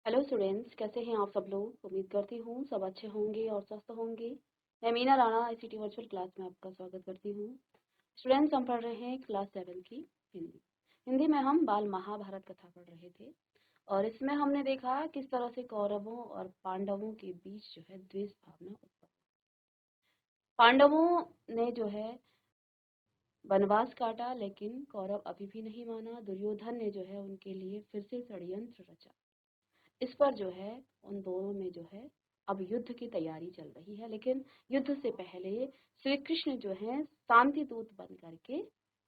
Hello students, कैसे हैं आप सब लोग। उम्मीद करती हूँ सब अच्छे होंगे और स्वस्थ होंगे। मैं Meena Rana ICT virtual class में आपका स्वागत करती हूँ। स्टूडेंट्स, हम पढ़ रहे हैं क्लास 7 की हिंदी। हिंदी में हम बाल महाभारत कथा पढ़ रहे थे और इसमें हमने देखा किस तरह से कौरवों और पांडवों के बीच जो है द्वेष भावना उत्पन्न। पांडवों ने जो है वनवास काटा, लेकिन कौरव अभी भी नहीं माना। दुर्योधन ने जो है उनके लिए फिर से षड्यंत्र रचा। इस पर जो है उन दोनों में जो है अब युद्ध की तैयारी चल रही है, लेकिन युद्ध से पहले श्री कृष्ण जो है शांति दूत बन करके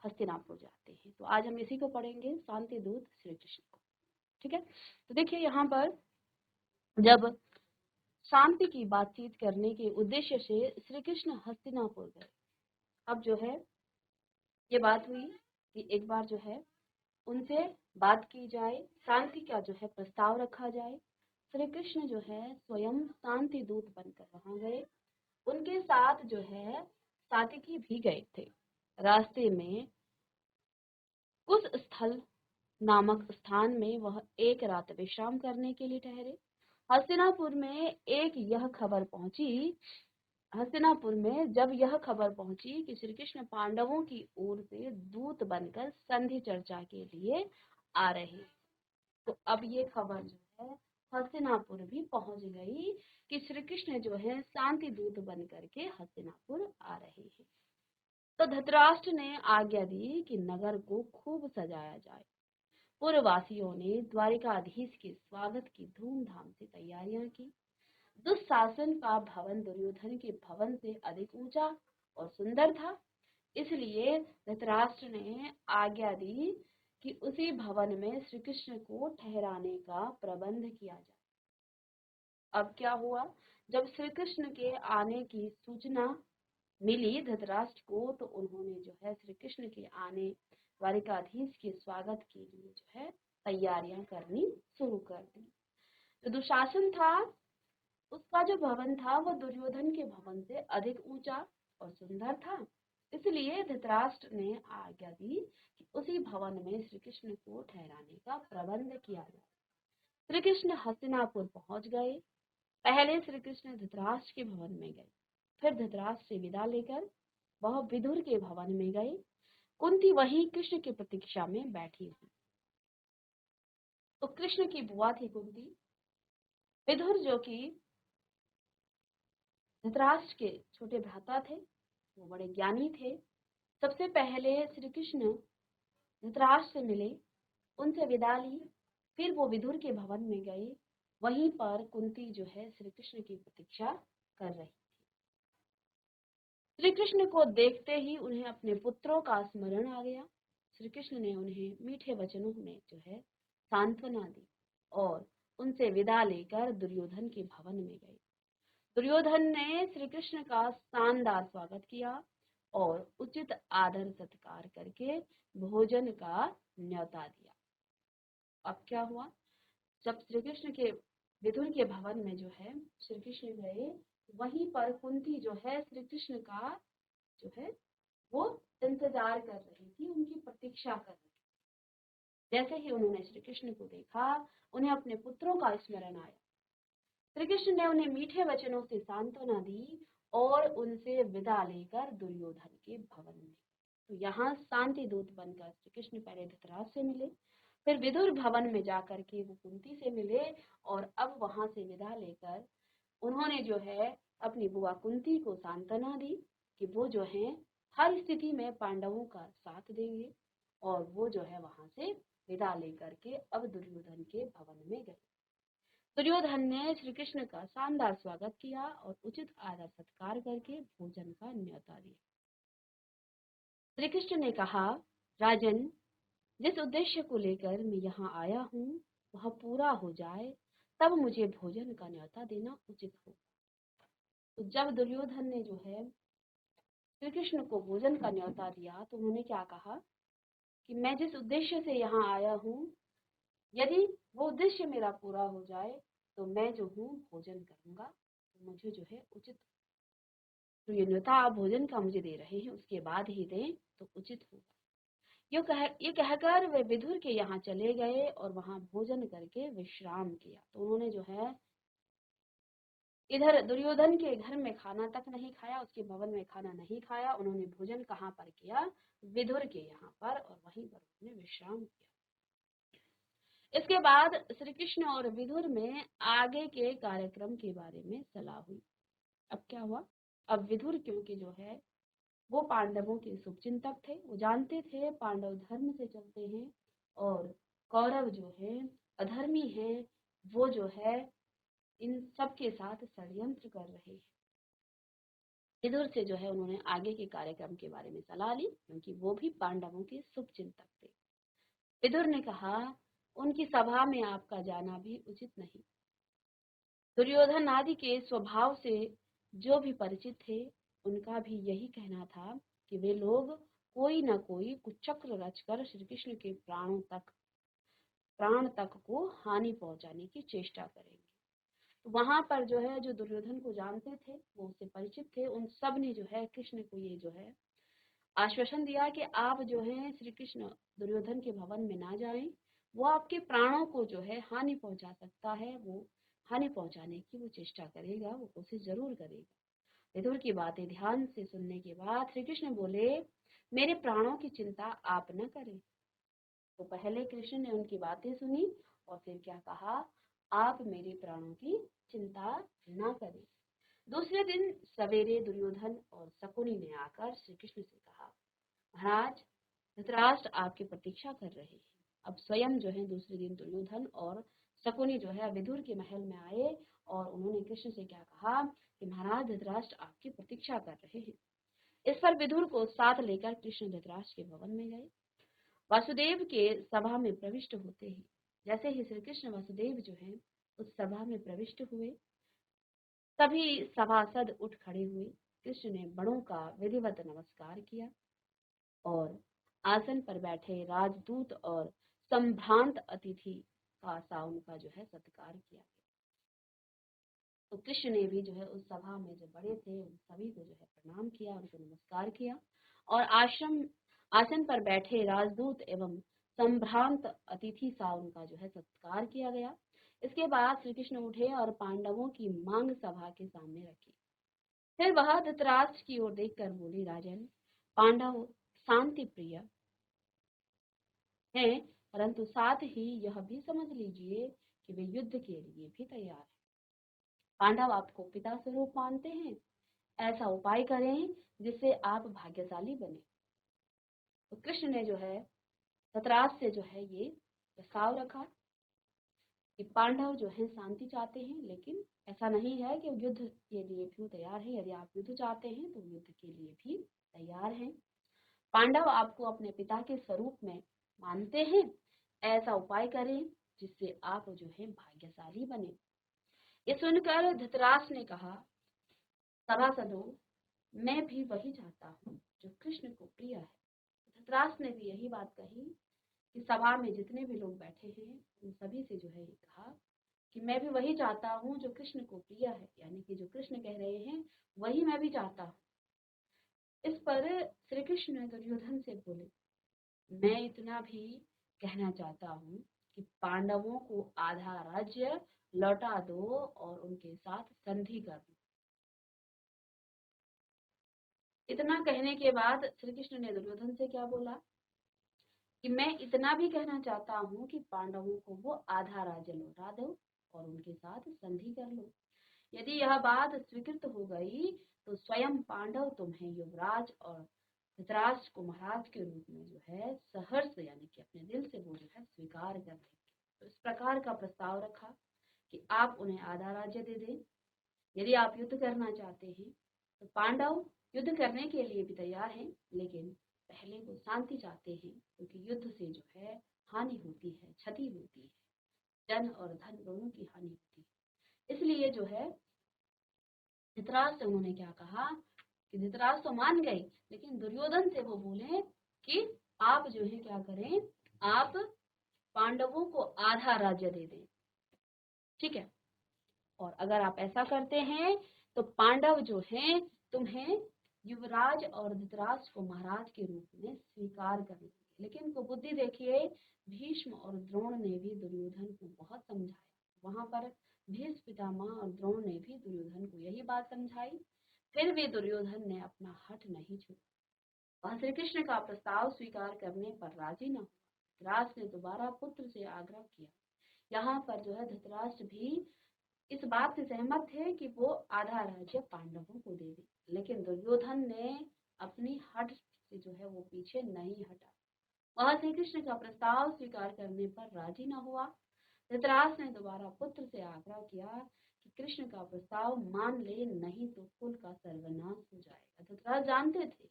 हस्तिनापुर जाते हैं। तो आज हम इसी को पढ़ेंगे, शांति दूत श्री कृष्ण को। ठीक है, तो देखिए यहाँ पर जब शांति की बातचीत करने के उद्देश्य से श्री कृष्ण हस्तिनापुर गए, अब जो है ये बात हुई कि एक बार जो है उनसे बात की जाए, शांति का जो है प्रस्ताव रखा जाए। श्री कृष्ण जो है स्वयं शांति दूत बनकर वहां गए। उनके साथ जो है सात्विकी भी गए थे। रास्ते में कुछ स्थल नामक स्थान में वह एक रात विश्राम करने के लिए ठहरे। हस्तिनापुर में एक यह खबर पहुंची हस्तिनापुर में जब यह खबर पहुंची कि श्री कृष्ण पांडवों की ओर से दूत बनकर संधि चर्चा के लिए आ रहे, तो अब ये खबर जो है हस्तिनापुर भी पहुंच गई कि श्री कृष्ण जो है शांति दूत बन करके हस्तिनापुर आ रहे हैं। तो धृतराष्ट्र ने आज्ञा दी कि नगर को खूब सजाया जाए। पूर्ववासियों ने द्वारिकाधीश के स्वागत की धूमधाम से तैयारियां की। दुशासन का भवन दुर्योधन के भवन से अधिक ऊंचा और सुंदर था, इसलिए धृतराष्ट्र ने आज्ञा दी कि उसी भवन में श्री कृष्ण को ठहराने का प्रबंध किया जाए। अब क्या हुआ, जब श्री कृष्ण के आने की सूचना मिली धृतराष्ट्र को, तो उन्होंने जो है श्री कृष्ण के आने द्वारिकाधीश के स्वागत के लिए जो है तैयारियां करनी शुरू कर दी। जो दुशासन था उसका जो भवन था वो दुर्योधन के भवन से अधिक ऊंचा और सुंदर था, इसलिए धृतराष्ट्र ने आज्ञा दी कि उसी भवन में श्री कृष्ण को ठहराने का प्रबंध किया जाए। श्री कृष्ण हस्तिनापुर पहुंच गए। पहले श्री कृष्ण धृतराष्ट्र के भवन में गए, फिर धृतराष्ट्र से विदा लेकर वह विदुर के भवन में गए। कुंती वहीं कृष्ण की प्रतीक्षा में बैठी हुई। तो कृष्ण की बुआ थी कुंती। विदुर जो कि धृतराष्ट्र के छोटे भ्राता थे, वो बड़े ज्ञानी थे। सबसे पहले श्री कृष्ण धृतराष्ट्र से मिले, उनसे विदा ली, फिर वो विदुर के भवन में गए। वहीं पर कुंती जो है श्री कृष्ण की प्रतीक्षा कर रही थी। श्री कृष्ण को देखते ही उन्हें अपने पुत्रों का स्मरण आ गया। श्री कृष्ण ने उन्हें मीठे वचनों में जो है सांत्वना दी और उनसे विदा लेकर दुर्योधन के भवन में गए। दुर्योधन ने श्री कृष्ण का शानदार स्वागत किया और उचित आदर सत्कार करके भोजन का न्योता दिया। अब क्या हुआ, जब श्री कृष्ण के विदुर के भवन में जो है श्री कृष्ण गए, वहीं पर कुंती जो है श्री कृष्ण का जो है वो इंतजार कर रही थी, उनकी प्रतीक्षा कर रही थी। जैसे ही उन्होंने श्री कृष्ण को देखा, उन्हें अपने पुत्रों का स्मरण आया। श्री कृष्ण ने उन्हें मीठे वचनों से सांत्वना दी और उनसे विदा लेकर दुर्योधन के भवन में। तो यहाँ शांति दूत बनकर श्री कृष्ण पहले धृतराष्ट्र से मिले, फिर विदुर भवन में जाकर के वो कुंती से मिले और अब वहां से विदा लेकर उन्होंने जो है अपनी बुआ कुंती को सांत्वना दी कि वो जो है हर स्थिति में पांडवों का साथ देंगे, और वो जो है वहां से विदा लेकर के अब दुर्योधन के भवन में गए। दुर्योधन ने श्री कृष्ण का शानदार स्वागत किया और उचित आदर सत्कार करके भोजन का न्योता दिया। श्री कृष्ण ने कहा, राजन, जिस उद्देश्य को लेकर मैं यहाँ आया हूँ वह पूरा हो जाए तब मुझे भोजन का न्योता देना उचित हो। तो जब दुर्योधन ने जो है श्री कृष्ण को भोजन का न्योता दिया, तो उन्होंने क्या कहा कि मैं जिस उद्देश्य से यहाँ आया हूँ, यदि वो उद्देश्य मेरा पूरा हो जाए तो मैं जो हूँ भोजन करूंगा, तो मुझे जो है उचित, तो ये न्योता आप भोजन का मुझे दे रहे हैं उसके बाद ही दें तो उचित होगा। ये कहकर वे विदुर के यहाँ चले गए और वहां भोजन करके विश्राम किया। तो उन्होंने जो है इधर दुर्योधन के घर में खाना तक नहीं खाया, उसके भवन में खाना नहीं खाया, उन्होंने भोजन कहाँ पर किया? विदुर के यहाँ पर, और वहीं पर उन्होंने विश्राम किया। इसके बाद श्री कृष्ण और विदुर में आगे के कार्यक्रम के बारे में सलाह हुई। अब क्या हुआ? अब विदुर क्योंकि जो है वो पांडवों के शुभचिंतक थे, वो जानते थे पांडव धर्म से चलते हैं और कौरव जो है अधर्मी हैं, वो जो है इन सब के साथ षड्यंत्र कर रहे हैं। विदुर से जो है उन्होंने आगे के कार्यक्रम के बारे में सलाह ली, क्योंकि वो भी पांडवों के शुभचिंतक थे। विदुर ने कहा, उनकी सभा में आपका जाना भी उचित नहीं। दुर्योधन आदि के स्वभाव से जो भी परिचित थे, उनका भी यही कहना था कि वे लोग कोई न कोई कुचक्र रचकर श्री कृष्ण के प्राण तक को हानि पहुंचाने की चेष्टा करेंगे। तो वहां पर जो है जो दुर्योधन को जानते थे, वो उससे परिचित थे, उन सब ने जो है कृष्ण को ये जो है आश्वासन दिया कि आप जो है श्री कृष्ण दुर्योधन के भवन में ना जाएं, वो आपके प्राणों को जो है हानि पहुंचा सकता है, वो हानि पहुंचाने की वो चेष्टा करेगा, वो कोशिश जरूर करेगा। विदुर की बातें ध्यान से सुनने के बाद श्री कृष्ण बोले, मेरे प्राणों की चिंता आप न करें। तो पहले कृष्ण ने उनकी बातें सुनी और फिर क्या कहा, आप मेरे प्राणों की चिंता न करें। दूसरे दिन सवेरे दुर्योधन और शकुनी ने आकर श्री कृष्ण से कहा, महाराज, धृतराष्ट्र आपकी प्रतीक्षा कर रहे हैं। अब स्वयं जो है दूसरे दिन दुर्योधन और शकुनी जो है विदुर के महल में आए और उन्होंने कृष्ण से क्या कहा कि महाराज, धृतराष्ट्र आपकी प्रतीक्षा कर रहे हैं। इस पर विदुर को साथ लेकर कृष्ण धृतराष्ट्र के भवन में गए। वासुदेव के सभा में प्रविष्ट होते ही जैसे ही श्री कृष्ण वासुदेव जो है उस सभा में प्रविष्ट हुए, सभी सभासद उठ खड़े हुए। कृष्ण ने बड़ों का विधिवत नमस्कार किया और आसन पर बैठे राजदूत और संभ्रांत अतिथि का सा उनका जो है सत्कार किया। तो कृष्ण ने भी जो है उस सभा में जो बड़े थे उन सभी को जो है प्रणाम किया, उनको नमस्कार किया और आसन पर बैठे राजदूत एवं संभ्रांत अतिथि सा उनका जो है सत्कार किया गया। इसके बाद श्री कृष्ण उठे और पांडवों की मांग सभा के सामने रखी। फिर वह धृतराष्ट्र की ओर देखकर बोली, राजन, पांडव शांति प्रिय हैं, परंतु साथ ही यह भी समझ लीजिए कि वे युद्ध के लिए भी तैयार हैं। पांडव आपको पिता स्वरूप मानते हैं, ऐसा उपाय करें जिससे आप भाग्यशाली बने। तो कृष्ण ने जो है धृतराष्ट्र से जो है ये प्रस्ताव रखा कि पांडव जो है शांति चाहते हैं, लेकिन ऐसा नहीं है कि युद्ध के लिए भी तैयार है। यदि आप युद्ध चाहते हैं तो युद्ध के लिए भी तैयार हैं। पांडव आपको अपने पिता के स्वरूप में मानते हैं, ऐसा उपाय करें जिससे आप जो है भाग्यशाली बने। ये सुनकर धृतराष्ट्र ने कहा, सभासदों, मैं भी वही चाहता हूँ जो कृष्ण को प्रिय है। धृतराष्ट्र ने भी यही बात कही कि सभा में जितने भी लोग बैठे हैं उन सभी से जो है ये कहा कि मैं भी वही चाहता हूँ जो कृष्ण को प्रिय है, यानी कि जो कृष्ण कह रहे हैं वही मैं भी चाहता हूँ। इस पर श्री कृष्ण दुर्योधन से बोले, मैं इतना भी कहना चाहता हूँ कि पांडवों को आधा राज्य लौटा दो और उनके साथ संधि कर दो। इतना कहने के बाद श्री कृष्ण ने दुर्योधन से क्या बोला कि मैं इतना भी कहना चाहता हूँ कि पांडवों को वो आधा राज्य लौटा दो और उनके साथ संधि कर लो। यदि यह बात स्वीकृत हो गई तो स्वयं पांडव तुम्हें युवराज और धृतराष्ट्र को महाराज के रूप में जो है सहर्ष यानी कि अपने दिल से वो जो है स्वीकार कर लेंगे। तो इस प्रकार का प्रस्ताव रखा कि आप उन्हें आधा राज्य दे दें। यदि आप युद्ध करना चाहते हैं तो पांडव युद्ध करने के लिए भी तैयार हैं, लेकिन पहले वो शांति चाहते हैं, क्योंकि युद्ध से जो है हानि होती है, क्षति होती है, जन और धन दोनों की हानि होती है। इसलिए जो है धृतराष्ट्र से उन्होंने क्या कहा कि धृतराष्ट्र तो मान गए, लेकिन दुर्योधन से वो बोले कि आप जो है क्या करें, आप पांडवों को आधा राज्य दे दें, ठीक है, और अगर आप ऐसा करते हैं तो पांडव जो हैं तुम्हें युवराज और धृतराष्ट्र को महाराज के रूप में स्वीकार कर लेंगे। लेकिन कुबुद्धि देखिए, भीष्म और द्रोण ने भी दुर्योधन को बहुत समझाया। वहां पर भीष्म पितामह और द्रोण ने भी दुर्योधन को यही बात समझाई, फिर भी दुर्योधन ने अपना हठ नहीं छोड़ा। वह श्री कृष्ण का प्रस्ताव स्वीकार करने पर राजी न हुआ। धृतराष्ट्र ने दोबारा पुत्र से आग्रह किया। यहाँ पर जो है धृतराष्ट्र भी इस बात से सहमत थे कि वो आधा राज्य पांडवों को दे दे, लेकिन दुर्योधन ने अपनी हठ से जो है वो पीछे नहीं हटा। वह श्री कृष्ण का प्रस्ताव स्वीकार करने पर राजी न हुआ। धृतराष्ट्र ने दोबारा पुत्र से आग्रह किया कि कृष्ण का प्रस्ताव मान ले, नहीं तो कुल का सर्वनाश हो जाएगा। धृतराष्ट्र जानते थे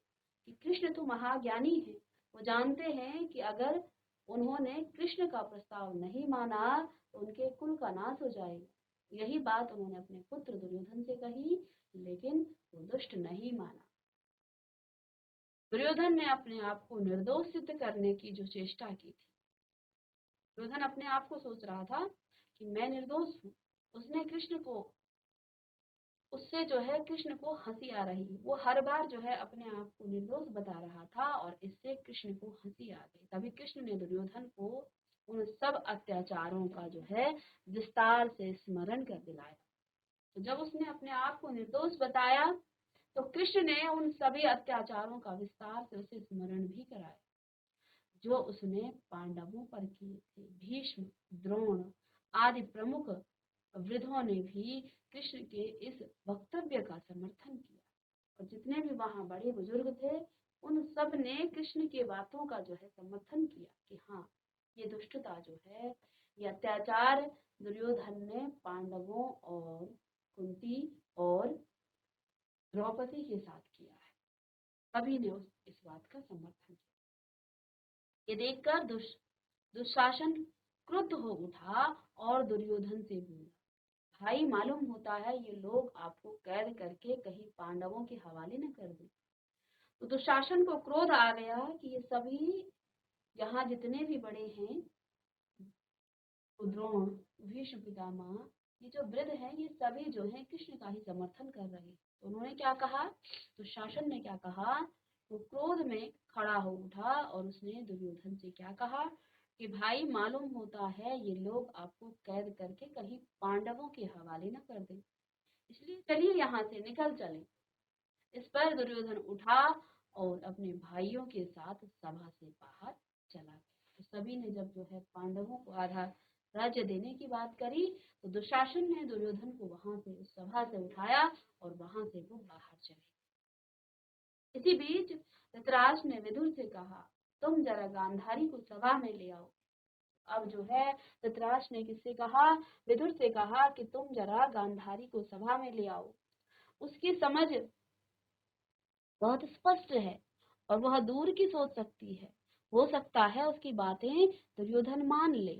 कि कृष्ण तो महाज्ञानी है, वो जानते हैं कि अगर उन्होंने कृष्ण का प्रस्ताव नहीं माना तो उनके कुल का नाश हो जाएगा। यही बात उन्होंने अपने पुत्र दुर्योधन से कही, लेकिन वो दुष्ट नहीं माना। दुर्योधन ने अपने आप को निर्दोष सिद्ध करने की जो चेष्टा की थी, दुर्योधन अपने आप को सोच रहा था कि मैं निर्दोष हूँ। उसने कृष्ण को, उससे जो है कृष्ण को हंसी आ रही, वो हर बार जो है अपने आप को निर्दोष बता रहा था और इससे कृष्ण को हंसी आ गई। तभी कृष्ण ने दुर्योधन को उन सब अत्याचारों का जो है विस्तार से स्मरण कर दिलाया। तो जब उसने अपने आप को निर्दोष बताया तो कृष्ण ने उन सभी अत्याचारों का विस्तार से उसे स्मरण भी कराया जो उसने पांडवों पर किए थे। भीष्म, द्रोण आदि प्रमुख वृद्धों ने भी कृष्ण के इस वक्तव्य का समर्थन किया और जितने भी वहां बड़े बुजुर्ग थे उन सब ने कृष्ण की बातों का जो है समर्थन किया कि हाँ, ये दुष्टता जो है, ये अत्याचार दुर्योधन ने पांडवों और कुंती और द्रौपदी के साथ किया है। सभी ने इस बात का समर्थन किया। ये देखकर दुशासन क्रुद्ध हो उठा और दुर्योधन से बोला, भाई मालूम होता है ये लोग आपको कैद करके कहीं पांडवों के हवाले न कर दें। तो दुशासन को क्रोध आ गया कि ये सभी यहाँ जितने भी बड़े हैं, द्रोण, भीष्म पितामह, ये जो वृद्ध हैं ये सभी जो है कृष्ण का ही समर्थन कर रहे हैं। तो उन्होंने क्या कहा, दुशासन ने क्या कहा, वो क्रोध में खड़ा हो उठा और उसने दुर्योधन से क्या कहा कि भाई मालूम होता है ये लोग आपको कैद करके कहीं पांडवों के हवाले न कर दें, इसलिए चलिए यहाँ से निकल चले। इस पर दुर्योधन उठा और अपने भाइयों के साथ सभा से बाहर चला गया। तो सभी ने जब जो है पांडवों को आधा राज्य देने की बात करी तो दुशासन ने दुर्योधन को वहां से उस सभा से उठाया और वहां से वो बाहर चले। इसी बीच धृतराष्ट्र ने विदुर से कहा, तुम जरा गांधारी को सभा में ले आओ। अब जो है धृतराष्ट्र ने किससे कहा, विदुर से कहा कि तुम जरा गांधारी को सभा में ले आओ। उसकी समझ बहुत स्पष्ट है और वह दूर की सोच सकती है, हो सकता है उसकी बातें दुर्योधन मान ले।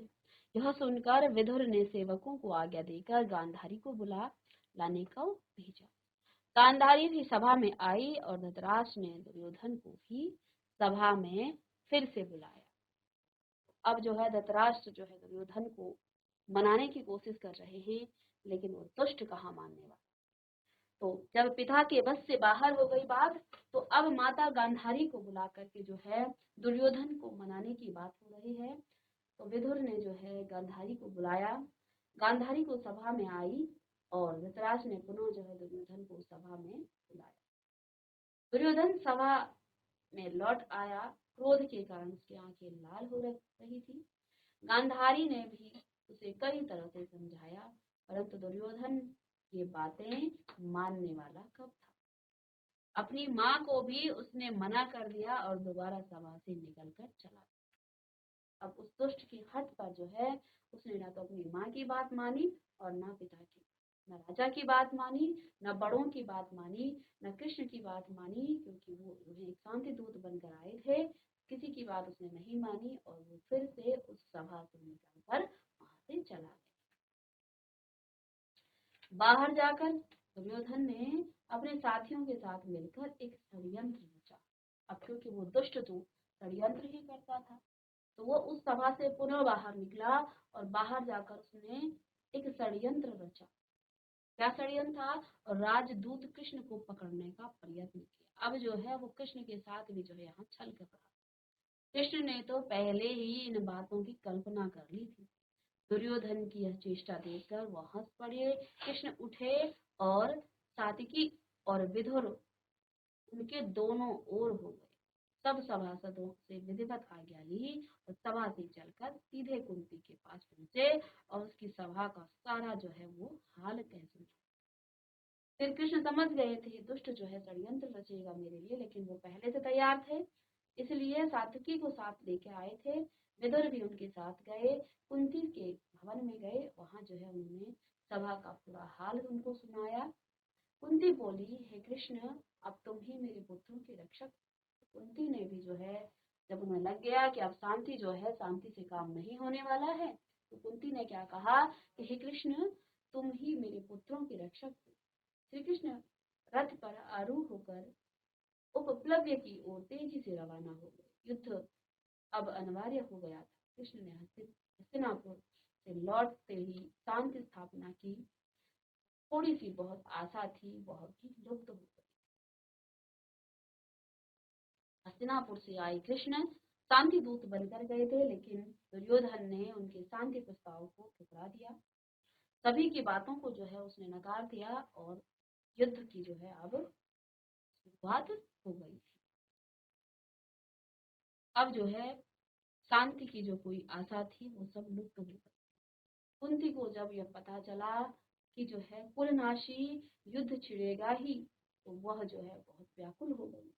यह सुनकर विदुर ने सेवकों को आज्ञा देकर गांधारी को बुला लाने को भेजा। गांधारी भी सभा में आई और धृतराष्ट्र ने दुर्योधन को भी सभा में फिर से बुलाया। अब जो है धृतराष्ट्र जो है दुर्योधन को मनाने की कोशिश कर रहे हैं, लेकिन वो दुष्ट कहाँ मानने वाला। तो जब पिता के बस से बाहर हो गई बात तो अब माता गांधारी को बुला करके जो है दुर्योधन को मनाने की बात हो रही है। तो विदुर ने जो है गांधारी को बुलाया, गांधारी को सभा में आई और धृतराष्ट्र ने पुनः जो है दुर्योधन को सभा में बुलाया। दुर्योधन सभा में लौट आया, क्रोध के कारण उसकी आंखें लाल हो रही थी। गांधारी ने भी उसे कई तरह से समझाया, परंतु दुर्योधन ये बातें मानने वाला कब था। अपनी माँ को भी उसने मना कर दिया और दोबारा सभा से निकलकर चला गया। अब उस दुष्ट की हट पर जो है उसने ना तो अपनी माँ की बात मानी और ना पिता की, न राजा की बात मानी, न बड़ों की बात मानी, न कृष्ण की बात मानी, क्योंकि वो उन्हें एक शांति दूत बनकर आए थे। किसी की बात उसने नहीं मानी और वो फिर से उस सभा से निकलकर वहां से चला गया। बाहर जाकर दुर्योधन ने अपने साथियों के साथ मिलकर एक षड्यंत्र रचा। अब क्योंकि वो दुष्ट तो षड्यंत्र ही करता था, तो वो उस सभा से पुनः बाहर निकला और बाहर जाकर उसने एक षड्यंत्र रचा। क्या षड्यंत्र था, और राजदूत कृष्ण को पकड़ने का प्रयत्न किया। अब जो है वो कृष्ण के साथ भी जो है यहाँ छल कर रहा। कृष्ण ने तो पहले ही इन बातों की कल्पना कर ली थी। दुर्योधन की यह चेष्टा देखकर वह हंस पड़े। कृष्ण उठे और सात्विकी और विदुर उनके दोनों ओर हो गए। सब सभासदों से विधिवत आज्ञा ली और सभा से चलकर सीधे कुंती के पास पहुंचे और उसकी सभा का सारा जो है वो हाल कह सुना। फिर कृष्ण समझ गए थे दुष्ट जो है षड्यंत्र रचेगा मेरे लिए, लेकिन वो पहले से तैयार थे, इसलिए सात्विकी को साथ लेके आए थे। विदुर भी उनके साथ गए, कुंती के भवन में गए। वहां जो है उन्होंने सभा का पूरा हाल उनको सुनाया। कुंती बोली, हे कृष्ण, अब तुम ही मेरे पुत्रों के रक्षक। कुंती ने भी जो है, जब उन्हें लग गया कि अब शांति जो है, शांति से काम नहीं होने वाला है, तो कुंती ने क्या कहा कि हे कृष्ण, तुम ही मेरे पुत्रों के रक्षक हो। श्री कृष्ण रथ पर आरूढ़ होकर उपप्लव्य की ओर तेजी से रवाना हो गए। युद्ध अब अनिवार्य हो गया था। कृष्ण ने हस्तिनापुर से लौटते ही शांति स्थापना की थोड़ी सी बहुत आशा थी, वह भी लुप्त हो गई। हस्तिनापुर से आए कृष्ण शांति दूत बनकर गए थे, लेकिन दुर्योधन ने उनके शांति प्रस्ताव को ठुकरा दिया। सभी की बातों को जो है उसने नकार दिया और युद्ध की जो है अब शुरुआत हो गई थी। अब जो है शांति की जो कोई आशा थी वो सब लुप्त हो गई। कुंती को जब यह पता चला कि जो है कुलनाशी युद्ध छिड़ेगा ही, तो वह जो है बहुत व्याकुल हो गई।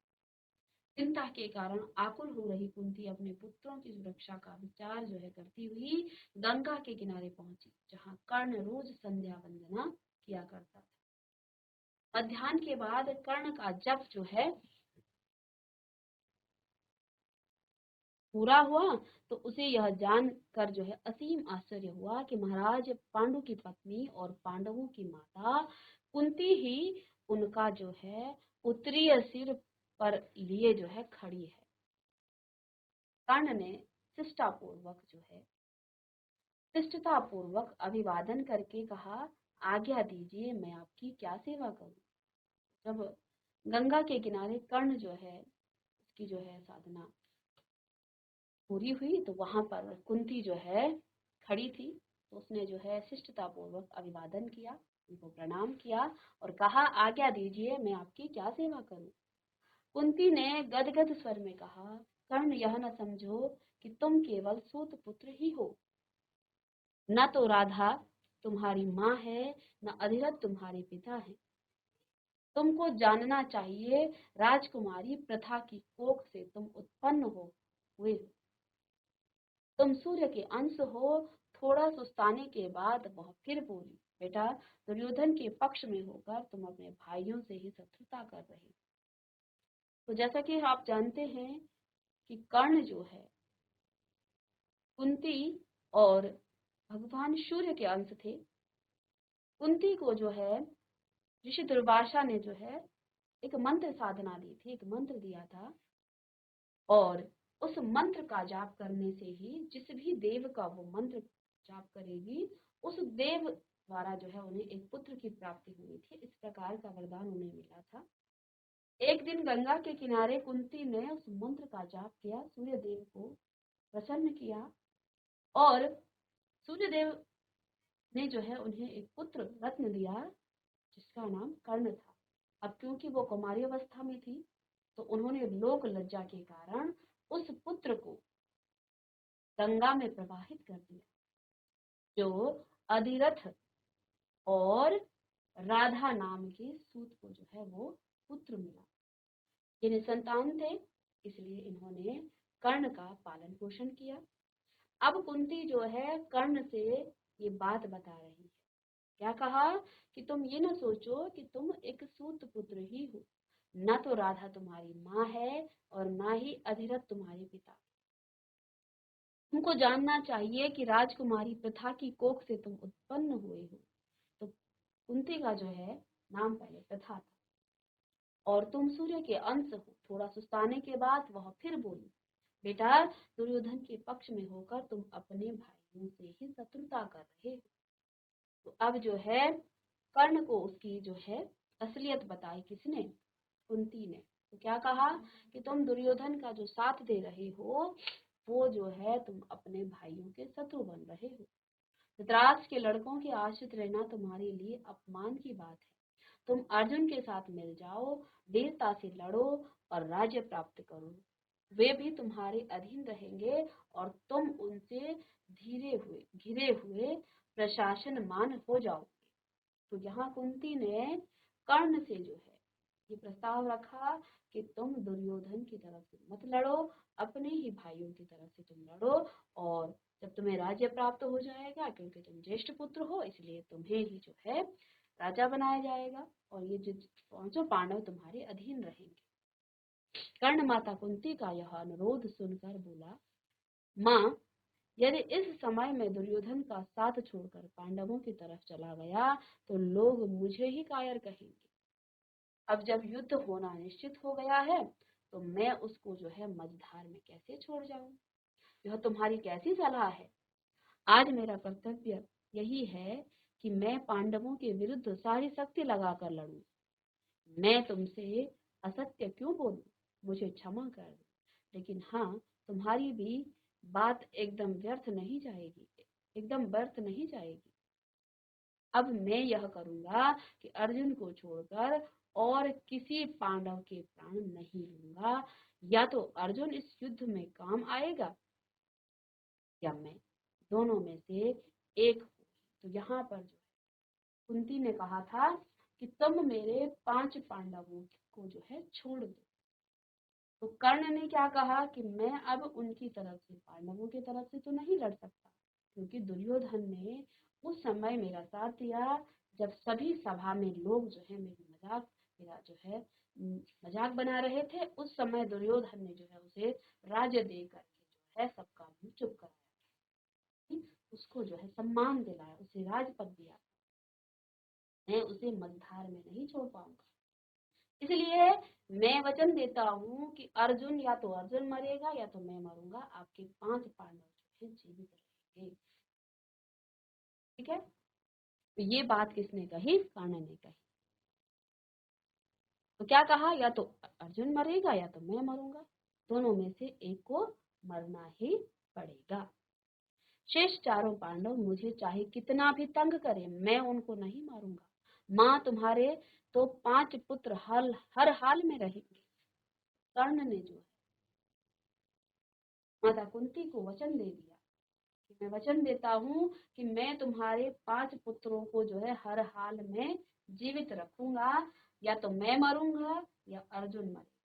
चिंता के कारण आकुल हो रही कुंती अपने पुत्रों की सुरक्षा का विचार जो है करती हुई गंगा के किनारे पहुंची, जहां कर्ण रोज संध्या वंदना किया करता था। मध्याह्न के बाद कर्ण का जप जो है पूरा हुआ, तो उसे यह जानकर जो है असीम आश्चर्य हुआ कि महाराज पांडु की पत्नी और पांडवों की माता कुंती ही उनका जो है उत्तरीय सिर पर लिए जो है खड़ी है। कर्ण ने शिष्टतापूर्वक अभिवादन करके कहा, आज्ञा दीजिए, मैं आपकी क्या सेवा करूं। जब गंगा के किनारे कर्ण जो है उसकी जो है साधना पूरी हुई, तो वहां पर कुंती जो है खड़ी थी, तो उसने जो है शिष्टतापूर्वक अभिवादन किया, उनको प्रणाम किया और कहा, आज्ञा दीजिए, मैं आपकी क्या सेवा करूं। कुंती ने गदगद स्वर में कहा, कर्ण, यह न समझो कि तुम केवल सूत पुत्र ही हो। न तो राधा तुम्हारी माँ है, न अधिरथ तुम्हारे पिता है। तुमको जानना चाहिए, राजकुमारी प्रथा की कोख से तुम उत्पन्न हुए हो। तुम सूर्य के अंश हो। थोड़ा सुस्ताने के बाद वह फिर बोली, बेटा, दुर्योधन के पक्ष में होकर तुम अपने भाइयों से ही शत्रुता कर रहे हो। तो जैसा कि आप जानते हैं कि कर्ण जो है कुंती और भगवान सूर्य के अंश थे। कुंती को जो है ऋषि दुर्वासा ने जो है एक मंत्र साधना दी थी, एक मंत्र दिया था, और उस मंत्र का जाप करने से ही जिस भी देव का वो मंत्र जाप करेगी, उस देव द्वारा जो है उन्हें एक पुत्र की प्राप्ति हुई थी। इस प्रकार का वरदान उन्हें मिला था। एक दिन गंगा के किनारे कुंती ने उस मंत्र का जाप किया, सूर्य देव को प्रसन्न किया और सूर्य देव ने जो है उन्हें एक पुत्र रत्न दिया जिसका नाम कर्ण था। अब क्योंकि वो कुमारी अवस्था में थी, तो उन्होंने लोक लज्जा के कारण उस पुत्र को गंगा में प्रवाहित कर दिया, जो अधिरथ और राधा नाम के सूत को जो है वो पुत्र मिला। ये निसंतान थे, इसलिए इन्होंने कर्ण का पालन पोषण किया। अब कुंती जो है कर्ण से ये बात बता रही है। क्या कहा कि तुम ये न सोचो कि तुम एक सूत पुत्र ही हो। न तो राधा तुम्हारी माँ है और न ही अधिरथ तुम्हारे पिता। तुमको जानना चाहिए कि राजकुमारी प्रथा की कोख से तुम उत्पन्न हुए हो। तो कुंती का जो है नाम पहले प्रथा था और तुम सूर्य के अंश हो। थोड़ा सुस्ताने के बाद वह फिर बोली, बेटा, दुर्योधन के पक्ष में होकर तुम अपने भाइयों से ही शत्रुता कर रहे हो। तो अब जो है कर्ण को उसकी जो है असलियत बताई, किसने? कुंती ने। तो क्या कहा कि तुम दुर्योधन का जो साथ दे रहे हो वो जो है तुम अपने भाइयों के शत्रु बन रहे हो। धृतराष्ट्र के लड़कों के आश्रित रहना तुम्हारे लिए अपमान की बात है। तुम अर्जुन के साथ मिल जाओ, वीरता से लड़ो और राज्य प्राप्त करो। वे भी तुम्हारे अधीन रहेंगे और तुम उनसे घिरे हुए प्रशासनमान हो जाओगे। तो यहाँ कुंती ने कर्ण से जो है ये प्रस्ताव रखा कि तुम दुर्योधन की तरफ से मत लड़ो, अपने ही भाइयों की तरफ से तुम लड़ो, और जब तुम्हें राज्य प्राप्त हो जाएगा, क्योंकि तुम ज्येष्ठ पुत्र हो इसलिए तुम्हें ही जो है राजा बनाया जाएगा और ये जो पांचों पांडव तुम्हारे अधीन रहेंगे। कर्ण माता कुंती का यह अनुरोध सुनकर बोला, माँ, यदि इस समय में दुर्योधन का साथ छोड़कर पांडवों की तरफ चला गया तो लोग मुझे ही कायर कहेंगे। अब जब युद्ध होना निश्चित हो गया है तो मैं उसको जो है मझधार में कैसे छोड़ जाऊं? यह तुम्हारी कैसी सलाह है? आज मेरा कर्तव्य यही है कि मैं पांडवों के विरुद्ध सारी शक्ति लगाकर लड़ूं। मैं तुमसे असत्य क्यों बोलूं? मुझे क्षमा कर दो, लेकिन हाँ, तुम्हारी भी बात एकदम व्यर्थ नहीं जाएगी, एकदम व्यर्थ नहीं जाएगी। अब मैं यह करूंगा कि अर्जुन को छोड़कर और किसी पांडव के प्राण नहीं लूंगा। या तो अर्जुन इस युद्ध में काम आएगा या मैं, दोनों में से एक होगी। तो यहाँ पर जो कुंती ने कहा था कि तुम मेरे 5 पांडवों को जो है छोड़ दो। तो कर्ण ने क्या कहा कि मैं अब उनकी तरफ से, पांडवों की तरफ से तो नहीं लड़ सकता, क्योंकि दुर्योधन ने उस समय मेरा साथ दिया जब सभी सभा में लोग जो है मेरा जो है मजाक बना रहे थे। उस समय दुर्योधन ने जो है उसे राज्य दे करके जो है सबका मुंह चुप कराया, उसको जो है सम्मान दिलाया, उसे राजपद दिया। मैं उसे मझधार में नहीं छोड़ पाऊंगा। इसलिए मैं वचन देता हूँ कि अर्जुन, या तो अर्जुन मरेगा या तो मैं मरूंगा, आपके 5 पांडव जो है जीवित रहेंगे। ठीक है, तो ये बात किसने कही? कर्ण ने कही। तो क्या कहा, या तो अर्जुन मरेगा या तो मैं मरूंगा, दोनों में से एक को मरना ही पड़ेगा। शेष चारों पांडव मुझे चाहे कितना भी तंग करे, मैं उनको नहीं मारूंगा। माँ, तुम्हारे तो 5 पुत्र हर हाल में रहेंगे। कर्ण ने जो है माता कुंती को वचन दे दिया कि मैं वचन देता हूँ कि मैं तुम्हारे 5 पुत्रों को जो है हर हाल में जीवित रखूंगा, या तो मैं मरूंगा या अर्जुन मरेगा।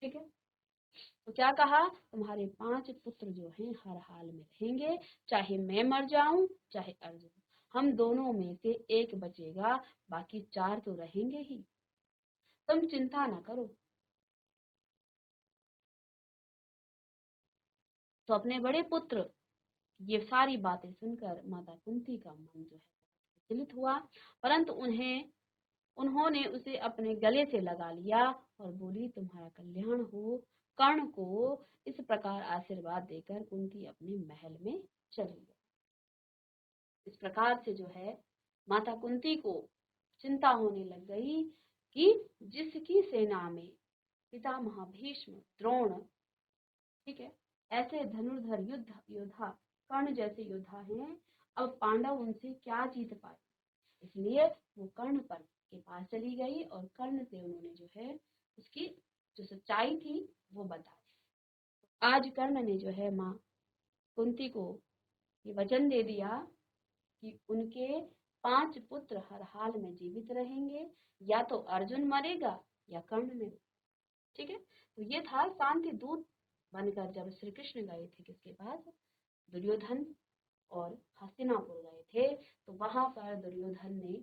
ठीक है, तो क्या कहा, तुम्हारे 5 पुत्र जो हैं हर हाल में रहेंगे, चाहे मैं मर जाऊं चाहे अर्जुन, हम दोनों में से एक बचेगा, बाकी 4 तो रहेंगे ही। तुम चिंता न करो। तो अपने बड़े पुत्र ये सारी बातें सुनकर माता कुंती का मन जो है विचलित हुआ, परंतु उन्होंने उसे अपने गले से लगा लिया और बोली, तुम्हारा कल्याण हो। कर्ण को इस प्रकार आशीर्वाद देकर कुंती अपने महल में चली गई। इस प्रकार से जो है माता कुंती को चिंता होने लग गई कि जिसकी सेना में पितामह भीष्म, द्रोण, ठीक है, ऐसे धनुर्धर योद्धा, कर्ण जैसे योद्धा हैं, अब पांडव उनसे क्या जीत पाए। इसलिए वो कर्ण पर के पास चली गई और कर्ण से उन्होंने जो है उसकी जो सच्चाई थी वो बता दी। आज कर्ण ने जो है माँ कुंती को ये वचन दे दिया कि उनके 5 पुत्र हर हाल में जीवित रहेंगे, या तो अर्जुन मरेगा या कर्ण मरेगा। ठीक है, तो ये था शांति दूत बनकर जब श्री कृष्ण गए थे किसके पास, दुर्योधन, और हस्तिनापुर गए थे, तो वहां पर दुर्योधन ने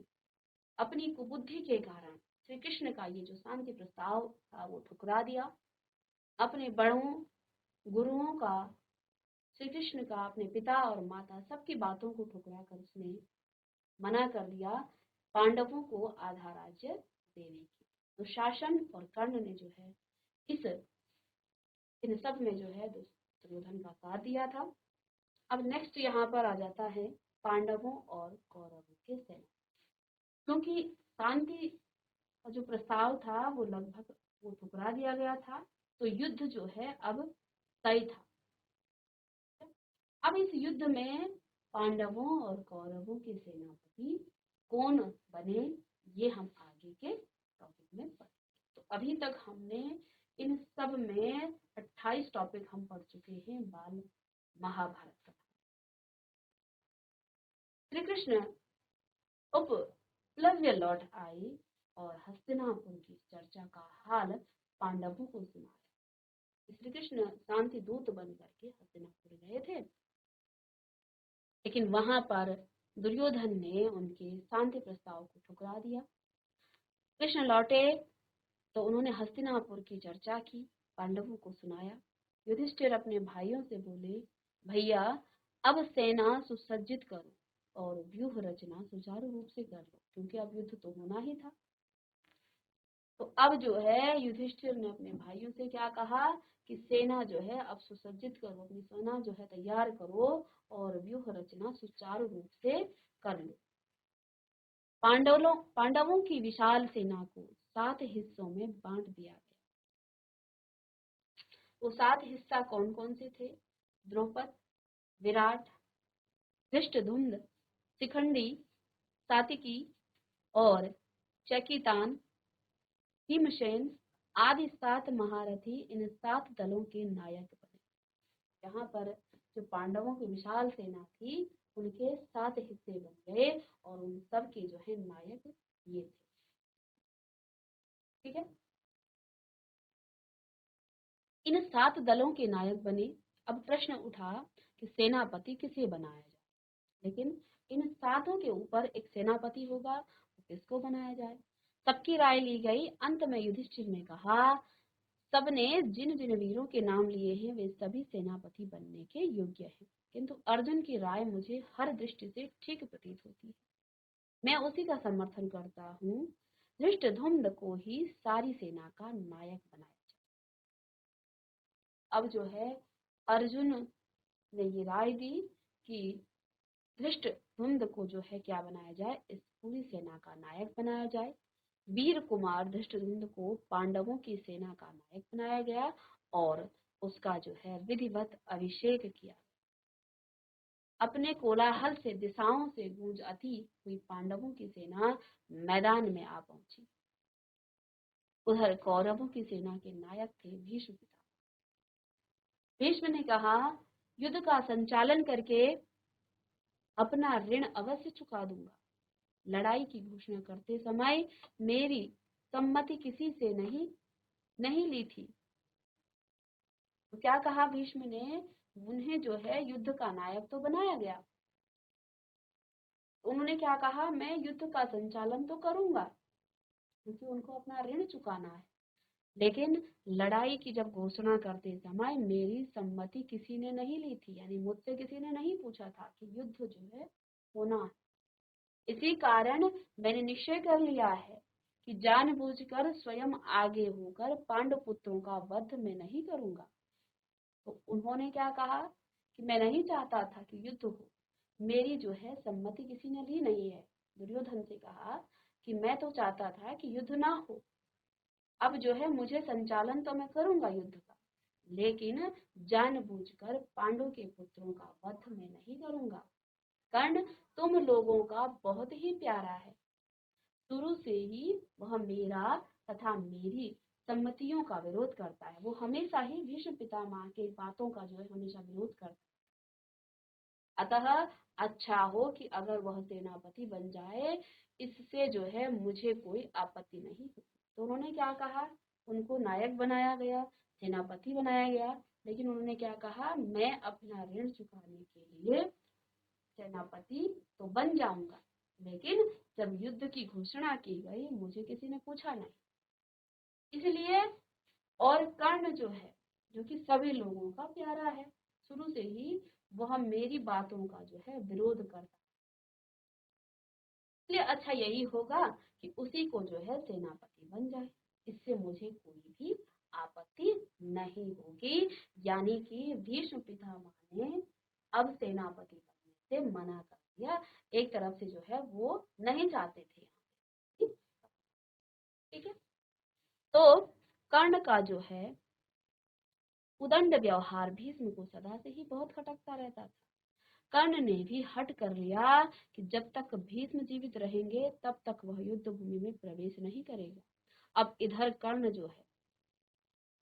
अपनी कुबुद्धि के कारण श्री कृष्ण का ये जो शांति प्रस्ताव था वो ठुकरा दिया। अपने बड़ों गुरुओं का, श्री कृष्ण का, अपने पिता और माता सबकी बातों को ठुकरा कर उसने मना कर दिया पांडवों को आधा राज्य देने की। दुशासन और कर्ण ने जो है इन सब में जो है दुर्योधन का साथ दिया था। अब नेक्स्ट यहाँ पर आ जाता है पांडवों और कौरवों के सेना। क्योंकि शांति का जो प्रस्ताव था वो लगभग वो ठुकरा दिया गया था। तो युद्ध जो है अब तय था। अब इस युद्ध में पांडवों और कौरवों के सेनापति कौन बने, ये हम आगे के टॉपिक में पढ़ेंगे। तो अभी तक हमने इन सब में 28 टॉपिक हम पढ़ चुके हैं बाल महाभारत का। श्री कृष्ण उपप्लव्य लौट आए और हस्तिनापुर की चर्चा का हाल पांडवों को सुनाया। श्री कृष्ण शांति दूत बन करके हस्तिनापुर गए थे, लेकिन वहां पर दुर्योधन ने उनके शांति प्रस्ताव को ठुकरा दिया। कृष्ण लौटे तो उन्होंने हस्तिनापुर की चर्चा की, पांडवों को सुनाया। युधिष्ठिर अपने भाइयों से बोले, भैया अब सेना सुसज्जित करो और व्यूह रचना सुचारू रूप से कर लो, क्योंकि अब युद्ध तो होना ही था। तो अब जो है युधिष्ठिर ने अपने भाइयों से क्या कहा कि सेना जो है अब सुसज्जित करो, अपनी सेना जो है तैयार करो और व्यूह रचना सुचारू रूप से कर लो। पांडवों की विशाल सेना को 7 हिस्सों में बांट दिया गया। वो 7 हिस्सा कौन कौन से थे? द्रौपद, विराट, धृष्टद्युम्न, शिखंडी, सातिकी और चकितान, भीमसेन आदि 7 महारथी इन 7 दलों के नायक बने। यहाँ पर जो पांडवों की विशाल सेना थी उनके 7 हिस्से बन गए और उन सब के जो है नायक ये थे। ठीक है, इन 7 दलों के नायक बने। अब प्रश्न उठा कि सेनापति किसे बनाया जाए, लेकिन इन 7 के ऊपर एक सेनापति होगा, किसको बनाया जाए? सबकी राय ली गई। अंत में युधिष्ठिर ने कहा, सबने जिन जिन वीरों के नाम लिए हैं वे सभी सेनापति बनने के योग्य हैं, किंतु अर्जुन की राय मुझे हर दृष्टि से ठीक प्रतीत होती है, मैं उसी का समर्थन करता हूँ। धृष्टद्युम्न को ही सारी सेना का नायक बनाया जाए। अब जो है अर्जुन ने ये राय दी कि धृष्टद्युम्न को जो है क्या बनाया जाए, इस पूरी सेना का नायक बनाया जाए। वीर कुमार धृष्टद्युम्न को पांडवों की सेना का नायक बनाया गया और उसका जो है विधिवत अभिषेक किया। अपने कोलाहल से दिशाओं से गूंज आती हुई पांडवों की सेना मैदान में आ पहुंची। उधर कौरवों की सेना के नायक थे भीष्म पितामह। भीष्म ने कहा, युद्ध का संचालन करके अपना ऋण अवश्य चुका दूंगा। लड़ाई की घोषणा करते समय मेरी सम्मति किसी से नहीं ली थी। तो क्या कहा भीष्म ने, उन्हें जो है युद्ध का नायक तो बनाया गया, उन्होंने क्या कहा, मैं युद्ध का संचालन तो करूंगा क्योंकि उनको अपना ऋण चुकाना है, लेकिन लड़ाई की जब घोषणा करते समय मेरी सम्मति किसी ने नहीं ली थी, यानी मुझसे किसी ने नहीं पूछा था कि युद्ध जो है होना है। इसी कारण मैंने निश्चय कर लिया है कि जानबूझकर स्वयं आगे होकर पांडव पुत्रों का वध मैं नहीं करूंगा। तो उन्होंने क्या कहा कि मैं नहीं चाहता था कि युद्ध हो, मेरी जो है सम्मति किसी ने ली नहीं है। दुर्योधन से कहा कि मैं तो चाहता था कि युद्ध ना हो, अब जो है मुझे संचालन तो मैं करूंगा युद्ध का, लेकिन जानबूझकर पांडव के पुत्रों का वध मैं नहीं करूंगा। कर्ण तुम लोगों का बहुत ही प्यारा है, शुरू से ही वह मेरा तथा मेरी सम्मतियों का विरोध करता है। वो हमेशा ही भीष्म पितामह के बातों का जो है हमेशा विरोध करता है। अतः अच्छा हो कि अगर वह सेनापति बन जाए, इससे जो है मुझे कोई आपत्ति नहीं होती। तो उन्होंने क्या कहा, उनको नायक बनाया गया, सेनापति बनाया गया, लेकिन उन्होंने क्या कहा, मैं अपना ऋण चुकाने के लिए सेनापति तो बन जाऊंगा, लेकिन जब युद्ध की घोषणा की गई मुझे किसी ने पूछा नहीं। इसलिए और कर्ण जो है, जो कि सभी लोगों का प्यारा है, शुरू से ही वह मेरी बातों का जो है विरोध करता है, इसलिए अच्छा यही होगा कि उसी को जो है सेनापति बन जाए, इससे मुझे कोई भी आपत्ति नहीं होगी। यानी कि भीष्म पितामह ने अब सेनापति बनने से मना कर दिया। एक तरफ से जो है वो नहीं चाहते थे। ठीक है, तो कर्ण का जो है उदंड व्यवहार भीष्म को सदा से ही बहुत खटकता रहता था। कर्ण ने भी हट कर लिया कि जब तक भीष्म जीवित रहेंगे तब तक वह युद्ध भूमि में प्रवेश नहीं करेगा। अब इधर कर्ण जो है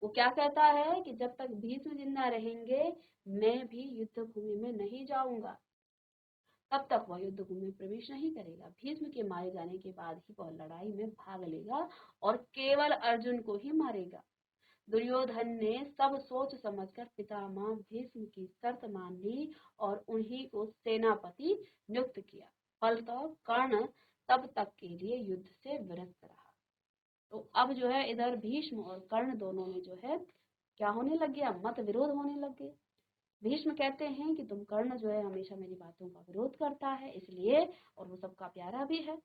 वो क्या कहता है कि जब तक भीष्म जिंदा रहेंगे मैं भी युद्ध भूमि में नहीं जाऊंगा, तब तक वह युद्ध भूमि में प्रवेश नहीं करेगा। भीष्म के मारे जाने के बाद ही वह लड़ाई में भाग लेगा और केवल अर्जुन को ही मारेगा। दुर्योधन ने सब सोच समझकर पितामह भीष्म की शर्त मान ली और उन्हीं को सेनापति नियुक्त किया। फलतः कर्ण तब तक के लिए युद्ध से विरत रहा। तो अब जो है इधर भीष्म और कर्ण दोनों में जो है क्या होने लग गया, मत विरोध होने लग गए। भीष्म कहते हैं कि तुम कर्ण जो है हमेशा मेरी बातों का विरोध करता है, इसलिए, और वो सबका प्यारा भी है,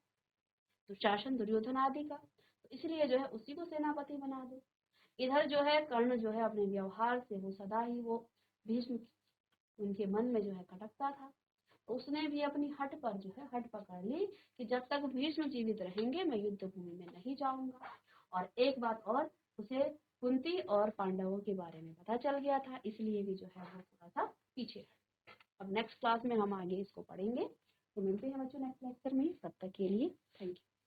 दुशासन दुर्योधन आदि का, तो इसलिए जो है उसी को सेनापति बना दो। इधर जो है कर्ण जो है अपने व्यवहार से वो सदा ही वो भीष्म उनके मन में जो है खटकता था। तो उसने भी अपनी हट पर जो है हट पकड़ ली कि जब तक भीष्म जीवित रहेंगे मैं युद्ध भूमि में नहीं जाऊंगा। और एक बात और, उसे कुंती और पांडवों के बारे में पता चल गया था, इसलिए भी जो है वो थोड़ा सा पीछे है। अब नेक्स्ट क्लास में हम आगे इसको पढ़ेंगे। तो मिलते हैं बच्चों नेक्स्ट लेक्चर में, तब तक के लिए थैंक यू।